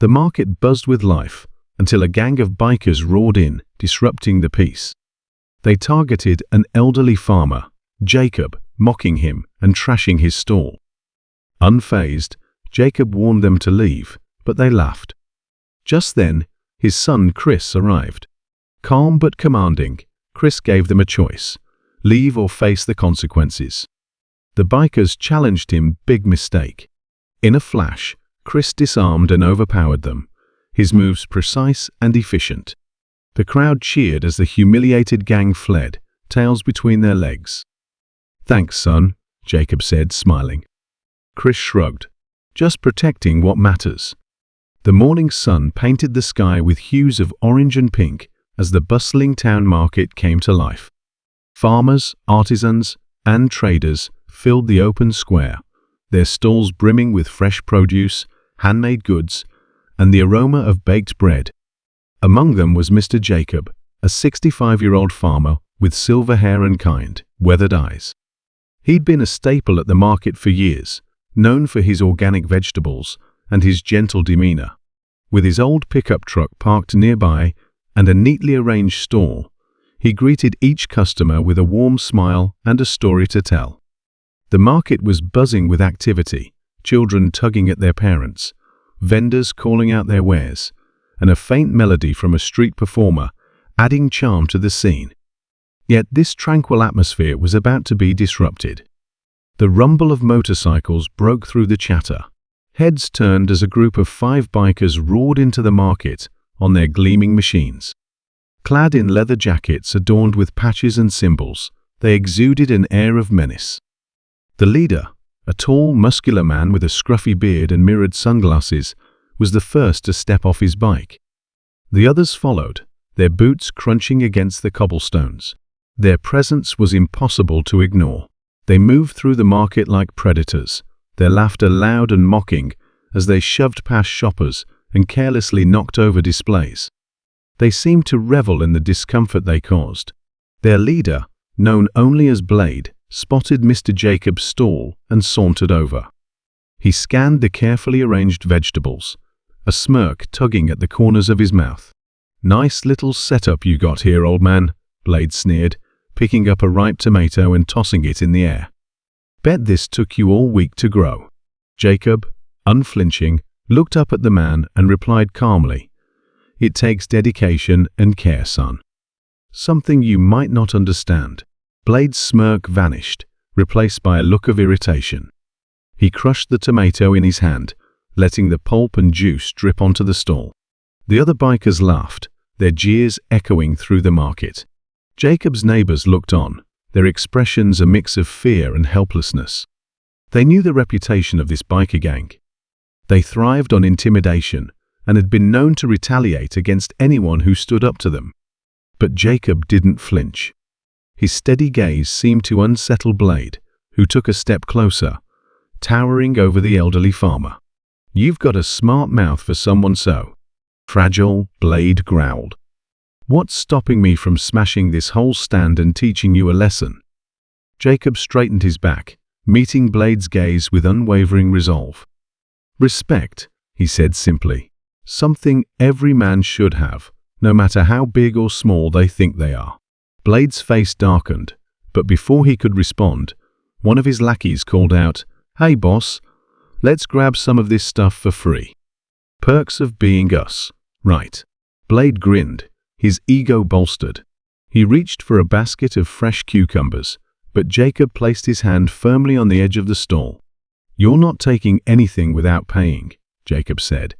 The market buzzed with life until a gang of bikers roared in, disrupting the peace. They targeted an elderly farmer, Jacob, mocking him and trashing his stall. Unfazed, Jacob warned them to leave, but they laughed. Just then, his son Chris arrived. Calm but commanding, Chris gave them a choice: leave or face the consequences. The bikers challenged him. Big mistake. In a flash, Chris disarmed and overpowered them, his moves precise and efficient. The crowd cheered as the humiliated gang fled, tails between their legs. "Thanks, son," Jacob said, smiling. Chris shrugged. "Just protecting what matters." The morning sun painted the sky with hues of orange and pink as the bustling town market came to life. Farmers, artisans, and traders filled the open square, their stalls brimming with fresh produce, handmade goods, and the aroma of baked bread. Among them was Mr. Jacob, a 65-year-old farmer with silver hair and kind, weathered eyes. He'd been a staple at the market for years, known for his organic vegetables and his gentle demeanor. With his old pickup truck parked nearby and a neatly arranged stall, he greeted each customer with a warm smile and a story to tell. The market was buzzing with activity, children tugging at their parents, vendors calling out their wares, and a faint melody from a street performer adding charm to the scene. Yet this tranquil atmosphere was about to be disrupted. The rumble of motorcycles broke through the chatter. Heads turned as a group of 5 bikers roared into the market on their gleaming machines. Clad in leather jackets adorned with patches and symbols, they exuded an air of menace. The leader, a tall, muscular man with a scruffy beard and mirrored sunglasses, was the first to step off his bike. The others followed, their boots crunching against the cobblestones. Their presence was impossible to ignore. They moved through the market like predators, their laughter loud and mocking as they shoved past shoppers and carelessly knocked over displays. They seemed to revel in the discomfort they caused. Their leader, known only as Blade, spotted Mr. Jacob's stall and sauntered over. He scanned the carefully arranged vegetables, a smirk tugging at the corners of his mouth. "Nice little setup you got here, old man," Blade sneered, picking up a ripe tomato and tossing it in the air. "Bet this took you all week to grow." Jacob, unflinching, looked up at the man and replied calmly, "It takes dedication and care, son. Something you might not understand." Blade's smirk vanished, replaced by a look of irritation. He crushed the tomato in his hand, letting the pulp and juice drip onto the stall. The other bikers laughed, their jeers echoing through the market. Jacob's neighbors looked on, their expressions a mix of fear and helplessness. They knew the reputation of this biker gang. They thrived on intimidation and had been known to retaliate against anyone who stood up to them. But Jacob didn't flinch. His steady gaze seemed to unsettle Blade, who took a step closer, towering over the elderly farmer. "You've got a smart mouth for someone so fragile," Blade growled. "What's stopping me from smashing this whole stand and teaching you a lesson?" Jacob straightened his back, meeting Blade's gaze with unwavering resolve. "Respect," he said simply. "Something every man should have, no matter how big or small they think they are." Blade's face darkened, but before he could respond, one of his lackeys called out, "Hey boss, let's grab some of this stuff for free. Perks of being us, right?" Blade grinned, his ego bolstered. He reached for a basket of fresh cucumbers, but Jacob placed his hand firmly on the edge of the stall. "You're not taking anything without paying," Jacob said,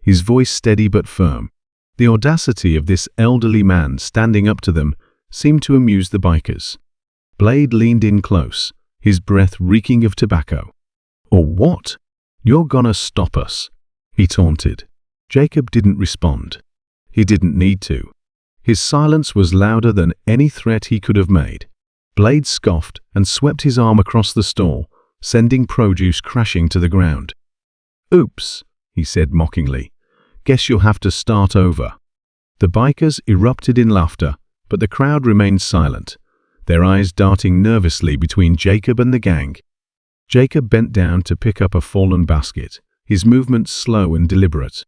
his voice steady but firm. The audacity of this elderly man standing up to them seemed to amuse the bikers. Blade leaned in close, his breath reeking of tobacco. "Or what? You're gonna stop us," he taunted. Jacob didn't respond. He didn't need to. His silence was louder than any threat he could have made. Blade scoffed and swept his arm across the stall, sending produce crashing to the ground. "Oops," he said mockingly. "Guess you'll have to start over." The bikers erupted in laughter, but the crowd remained silent, their eyes darting nervously between Jacob and the gang. Jacob bent down to pick up a fallen basket, his movements slow and deliberate.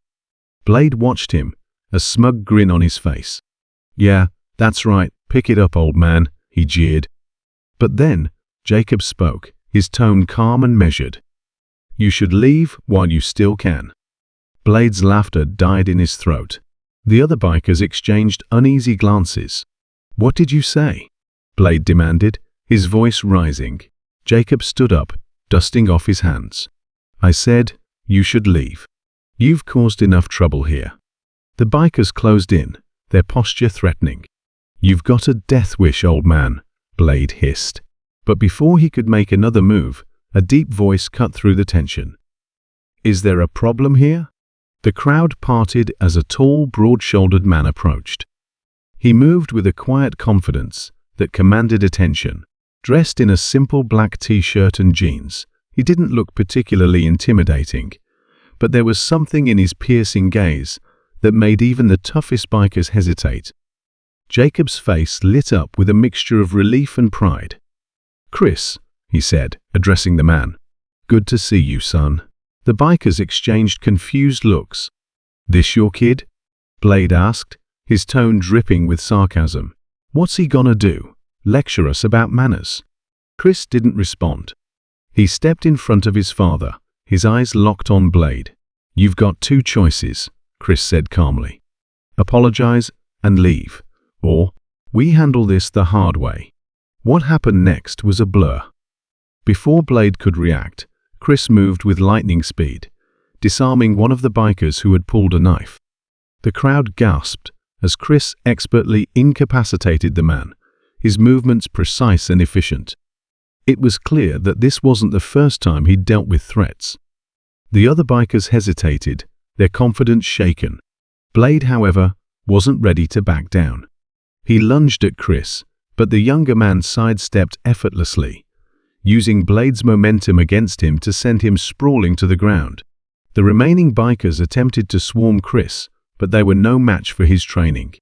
Blade watched him, a smug grin on his face. "Yeah, that's right, pick it up, old man," he jeered. But then, Jacob spoke, his tone calm and measured. "You should leave while you still can." Blade's laughter died in his throat. The other bikers exchanged uneasy glances. "What did you say?" Blade demanded, his voice rising. Jacob stood up, dusting off his hands. "I said, you should leave. You've caused enough trouble here." The bikers closed in, their posture threatening. "You've got a death wish, old man," Blade hissed. But before he could make another move, a deep voice cut through the tension. "Is there a problem here?" The crowd parted as a tall, broad-shouldered man approached. He moved with a quiet confidence that commanded attention. Dressed in a simple black t-shirt and jeans, he didn't look particularly intimidating, but there was something in his piercing gaze that made even the toughest bikers hesitate. Jacob's face lit up with a mixture of relief and pride. "Chris," he said, addressing the man. "Good to see you, son." The bikers exchanged confused looks. "This your kid?" Blade asked, his tone dripping with sarcasm. "What's he gonna do? Lecture us about manners?" Chris didn't respond. He stepped in front of his father, his eyes locked on Blade. "You've got two choices," Chris said calmly. "Apologize and leave, or we handle this the hard way." What happened next was a blur. Before Blade could react, Chris moved with lightning speed, disarming one of the bikers who had pulled a knife. The crowd gasped as Chris expertly incapacitated the man, his movements precise and efficient. It was clear that this wasn't the first time he'd dealt with threats. The other bikers hesitated, their confidence shaken. Blade, however, wasn't ready to back down. He lunged at Chris, but the younger man sidestepped effortlessly, using Blade's momentum against him to send him sprawling to the ground. The remaining bikers attempted to swarm Chris, but they were no match for his training.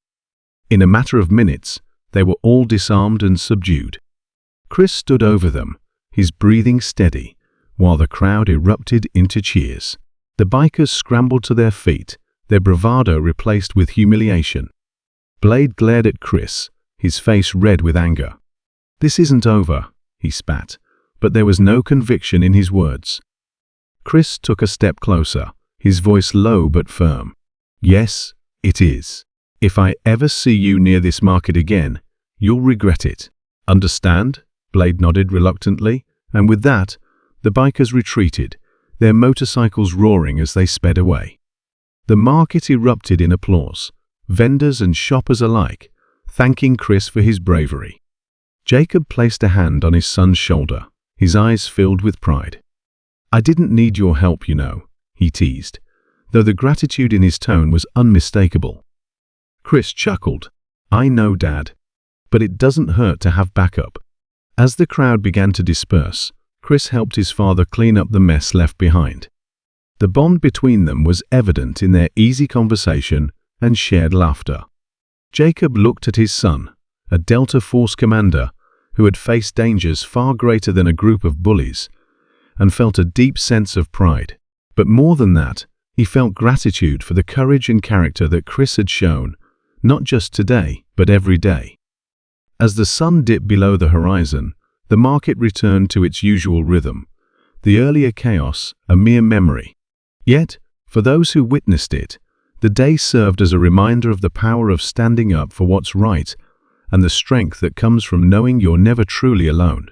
In a matter of minutes, they were all disarmed and subdued. Chris stood over them, his breathing steady, while the crowd erupted into cheers. The bikers scrambled to their feet, their bravado replaced with humiliation. Blade glared at Chris, his face red with anger. "This isn't over," he spat, but there was no conviction in his words. Chris took a step closer, his voice low but firm. "Yes, it is. If I ever see you near this market again, you'll regret it. Understand?" Blade nodded reluctantly, and with that, the bikers retreated, their motorcycles roaring as they sped away. The market erupted in applause, vendors and shoppers alike, thanking Chris for his bravery. Jacob placed a hand on his son's shoulder, his eyes filled with pride. "I didn't need your help, you know," he teased, though the gratitude in his tone was unmistakable. Chris chuckled. "I know, Dad, but it doesn't hurt to have backup." As the crowd began to disperse, Chris helped his father clean up the mess left behind. The bond between them was evident in their easy conversation and shared laughter. Jacob looked at his son, a Delta Force commander who had faced dangers far greater than a group of bullies, and felt a deep sense of pride. But more than that, he felt gratitude for the courage and character that Chris had shown, not just today, but every day. As the sun dipped below the horizon, the market returned to its usual rhythm, the earlier chaos a mere memory. Yet, for those who witnessed it, the day served as a reminder of the power of standing up for what's right and the strength that comes from knowing you're never truly alone.